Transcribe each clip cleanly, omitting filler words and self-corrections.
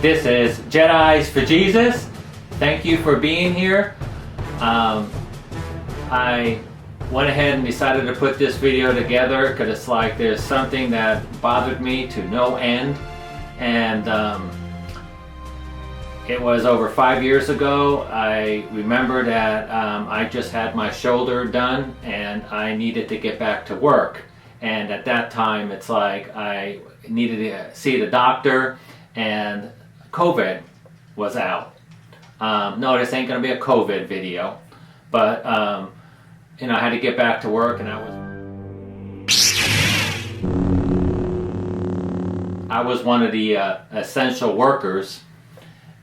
This is Jedis for Jesus. Thank you for being here. I went ahead and decided to put this video together because it's like there's something that bothered me to no end, and it was over 5 years ago. I remember that I just had my shoulder done and I needed to get back to work, and at that time it's like I needed to see the doctor and COVID was out. No, this ain't gonna be a COVID video, but you know, I had to get back to work, and I was one of the essential workers,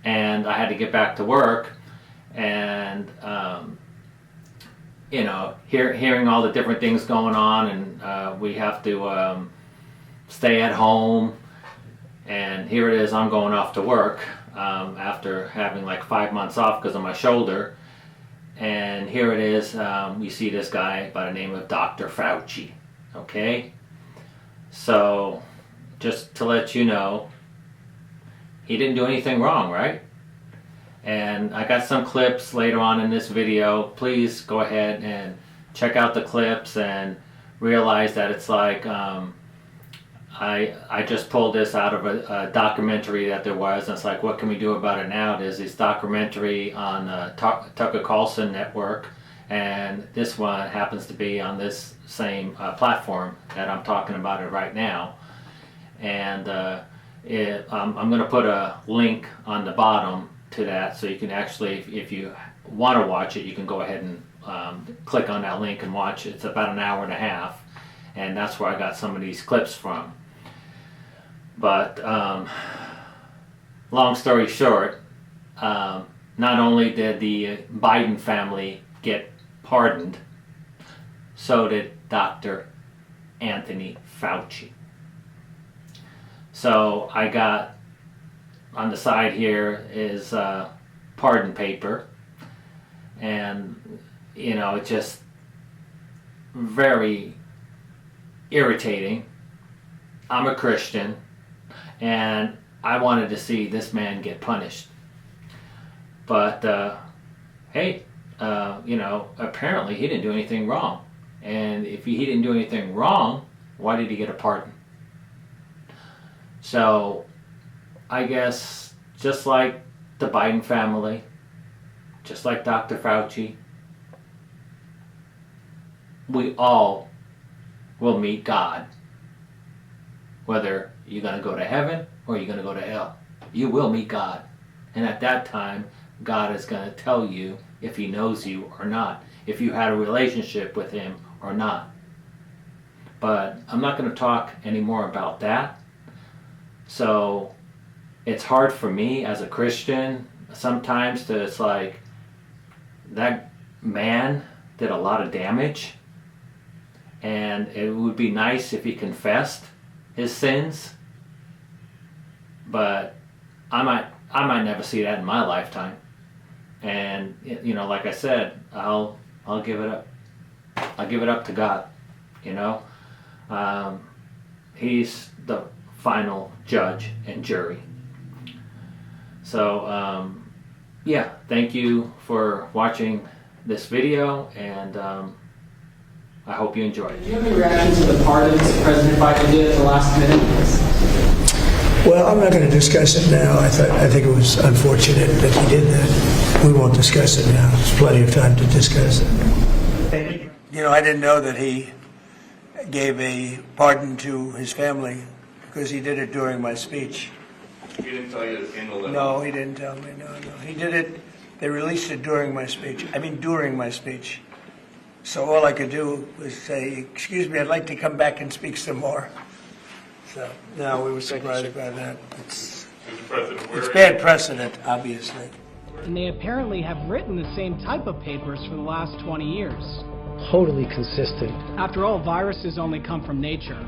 and I had to get back to work, and you know, hearing all the different things going on, and we have to stay at home, and here it is, I'm going off to work after having like 5 months off because of my shoulder. And here it is, you see this guy by the name of Dr. Fauci, okay? So, just to let you know, he didn't do anything wrong, right? And I got some clips later on in this video. Please go ahead and check out the clips and realize that it's like, I just pulled this out of a documentary that there was, and it's like, what can we do about it now? There's this documentary on Tucker Carlson network, and this one happens to be on this same platform that I'm talking about it right now. And I'm going to put a link on the bottom to that, so you can actually, if you want to watch it, you can go ahead and click on that link and watch it. It's about an hour and a half, and that's where I got some of these clips from. But long story short, not only did the Biden family get pardoned, so did Dr. Anthony Fauci. So I got, on the side here is pardon paper, and you know, it's just very irritating. I'm a Christian, and I wanted to see this man get punished. But hey, you know, apparently he didn't do anything wrong. And if he didn't do anything wrong, why did he get a pardon? So I guess just like the Biden family, just like Dr. Fauci, we all will meet God. Whether you're going to go to heaven or you're going to go to hell, you will meet God. And at that time, God is going to tell you if he knows you or not, if you had a relationship with him or not. But I'm not going to talk anymore about that. So it's hard for me as a Christian sometimes to, it's like, that man did a lot of damage, and it would be nice if he confessed his sins, but I might never see that in my lifetime. And you know, like I said, I'll give it up. I'll give it up to God. You know, he's the final judge and jury. So yeah, thank you for watching this video, and I hope you enjoy it. Do you have any reactions to the pardons President Biden did at the last minute? Well, I'm not going to discuss it now. I think it was unfortunate that he did that. We won't discuss it now. There's plenty of time to discuss it. You know, I didn't know that he gave a pardon to his family because he did it during my speech. He didn't tell you to handle it? No, he didn't tell me. No. He did it. They released it during my speech. I mean, during my speech. So all I could do was say, excuse me, I'd like to come back and speak some more. So, no, we were surprised by that. It's bad precedent, obviously. And they apparently have written the same type of papers for the last 20 years. Totally consistent. After all, viruses only come from nature.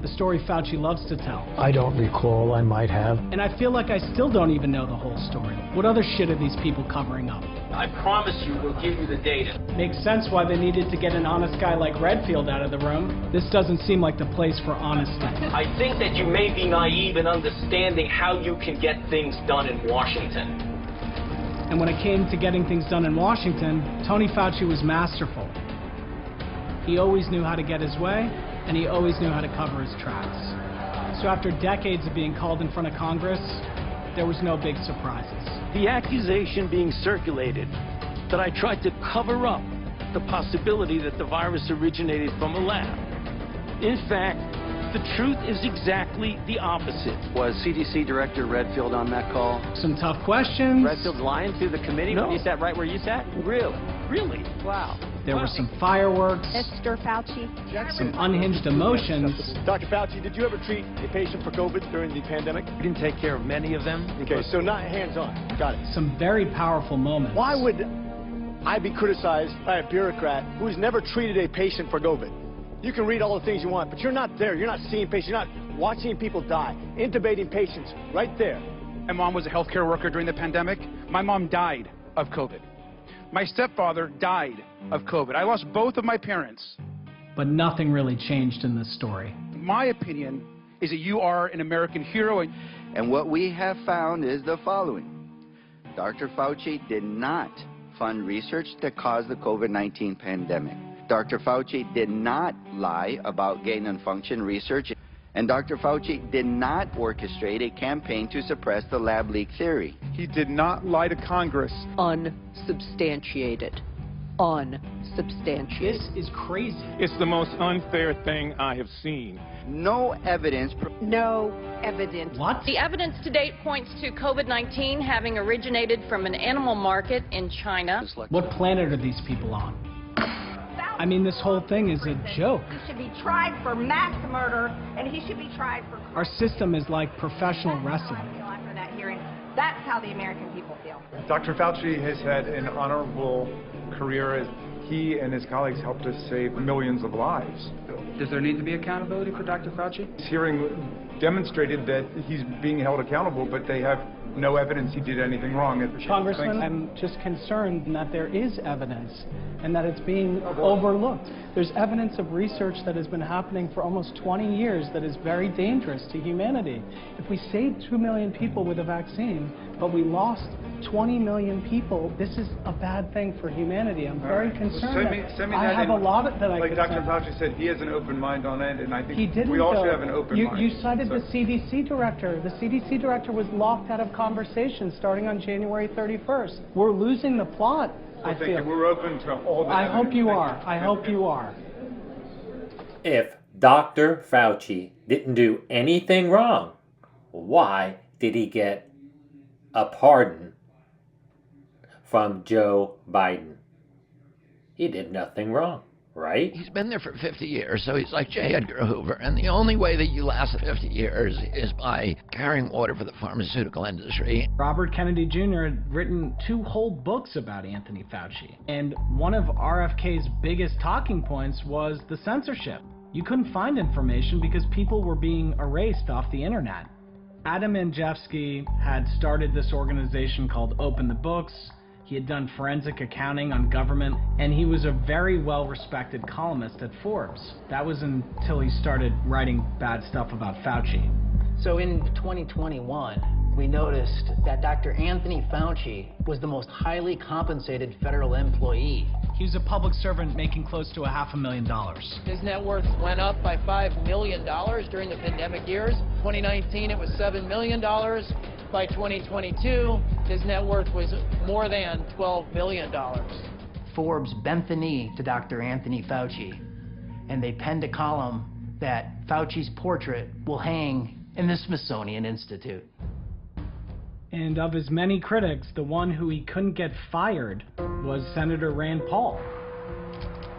The story Fauci loves to tell. I don't recall. I might have. And I feel like I still don't even know the whole story. What other shit are these people covering up? I promise you we'll give you the data. Makes sense why they needed to get an honest guy like Redfield out of the room. This doesn't seem like the place for honesty. I think that you may be naive in understanding how you can get things done in Washington. And when it came to getting things done in Washington, Tony Fauci was masterful. He always knew how to get his way, and he always knew how to cover his tracks. So after decades of being called in front of Congress, there was no big surprises. The accusation being circulated that I tried to cover up the possibility that the virus originated from a lab. In fact, the truth is exactly the opposite. Was CDC Director Redfield on that call? Some tough questions. Redfield's lying through the committee No. when you sat right where you sat? Really? Wow. There were some fireworks, Mr. Fauci. some unhinged emotions, Dr. Fauci, did you ever treat a patient for COVID during the pandemic? We didn't take care of many of them. Okay, so not hands-on. Got it. some very powerful moments. Why would I be criticized by a bureaucrat who's never treated a patient for COVID? You can read all the things you want, but you're not there. You're not seeing patients. You're not watching people die, intubating patients right there. My mom was a healthcare worker during the pandemic. My mom died of COVID. My stepfather died of COVID. I lost both of my parents. But nothing really changed in this story. My opinion is that you are an American hero. And what we have found is the following. Dr. Fauci did not fund research that caused the COVID-19 pandemic. Dr. Fauci did not lie about gain-and-function research. And Dr. Fauci did not orchestrate a campaign to suppress the lab leak theory. He did not lie to Congress. Unsubstantiated. Unsubstantiated. This is crazy. It's the most unfair thing I have seen. No evidence. No evidence. What? The evidence to date points to COVID-19 having originated from an animal market in China. What planet are these people on? I mean, this whole thing is a joke. He should be tried for mass murder, and he should be tried for... Our system is like professional wrestling. After that hearing, that's how the American people feel. Dr. Fauci has had an honorable career as he and his colleagues helped us save millions of lives. Does there need to be accountability for Dr. Fauci? This hearing demonstrated that he's being held accountable, but they have no evidence he did anything wrong. Congressman, I'm just concerned that there is evidence and that it's being overlooked. There's evidence of research that has been happening for almost 20 years that is very dangerous to humanity. If we saved 2 million people with a vaccine, but we lost 20 million people, this is a bad thing for humanity. I'm very concerned. I have a lot that I like could Dr. send. Fauci said, he has an open mind on it, and I think He didn't, we all though. should have an open mind. You cited the CDC director. The CDC director was locked out of conversation starting on January 31st. We're losing the plot, I feel. We're open to all the I evidence. hope you are. I hope you are. If Dr. Fauci didn't do anything wrong, why did he get a pardon from Joe Biden? He did nothing wrong, right? He's been there for 50 years, so he's like J. Edgar Hoover. And the only way that you last 50 years is by carrying water for the pharmaceutical industry. Robert Kennedy Jr. had written 2 whole books about Anthony Fauci. And one of RFK's biggest talking points was the censorship. You couldn't find information because people were being erased off the internet. Adam Andrzejewski had started this organization called Open the Books. He had done forensic accounting on government, and he was a very well-respected columnist at Forbes. That was until he started writing bad stuff about Fauci. So in 2021, we noticed that Dr. Anthony Fauci was the most highly compensated federal employee. He was a public servant making close to $500,000. His net worth went up by $5 million during the pandemic years. 2019, it was $7 million. By 2022, his net worth was more than $12 billion. Forbes bent the knee to Dr. Anthony Fauci, and they penned a column that Fauci's portrait will hang in the Smithsonian Institute. And of his many critics, the one who he couldn't get fired was Senator Rand Paul.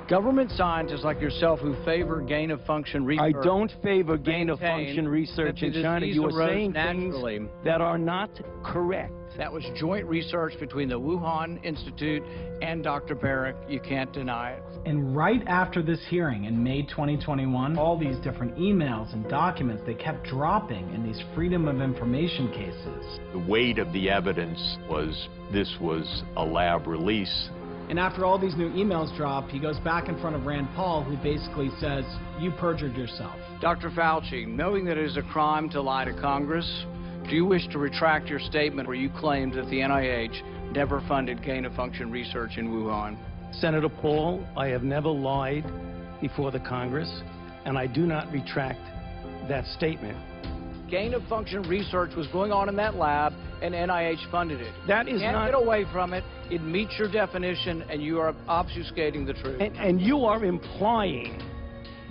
Government scientists like yourself who favor gain-of-function research. I don't favor gain-of-function research in China. You are saying things that are not correct. That was joint research between the Wuhan Institute and Dr. Barrick. You can't deny it. And right after this hearing in May 2021, all these different emails and documents, they kept dropping in these Freedom of Information cases. The weight of the evidence was this was a lab release. And after all these new emails drop, he goes back in front of Rand Paul, who basically says, you perjured yourself. Dr. Fauci, knowing that it is a crime to lie to Congress, do you wish to retract your statement where you claimed that the NIH never funded gain-of-function research in Wuhan? Senator Paul, I have never lied before the Congress, and I do not retract that statement. Gain-of-function research was going on in that lab, and NIH funded it. That is you can't not... get away from it. It meets your definition, and you are obfuscating the truth. And you are implying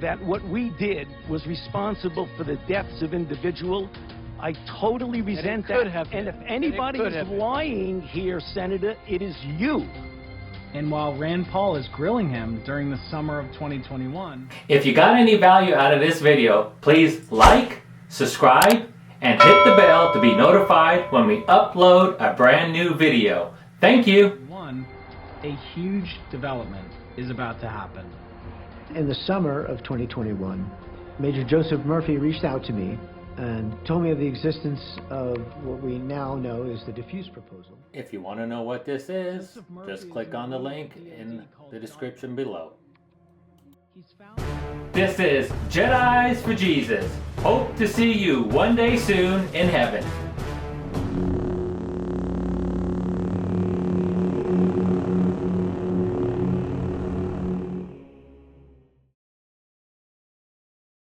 that what we did was responsible for the deaths of individuals. I totally resent that. And if anybody is lying here, Senator, it is you. And while Rand Paul is grilling him during the summer of 2021... If you got any value out of this video, please like, subscribe, and hit the bell to be notified when we upload a brand new video. Thank you. A huge development is about to happen. In the summer of 2021, Major Joseph Murphy reached out to me and told me of the existence of what we now know is the diffuse proposal. If you want to know what this is, just click on the link in the description below. This is Jedis for Jesus. Hope to see you one day soon in heaven.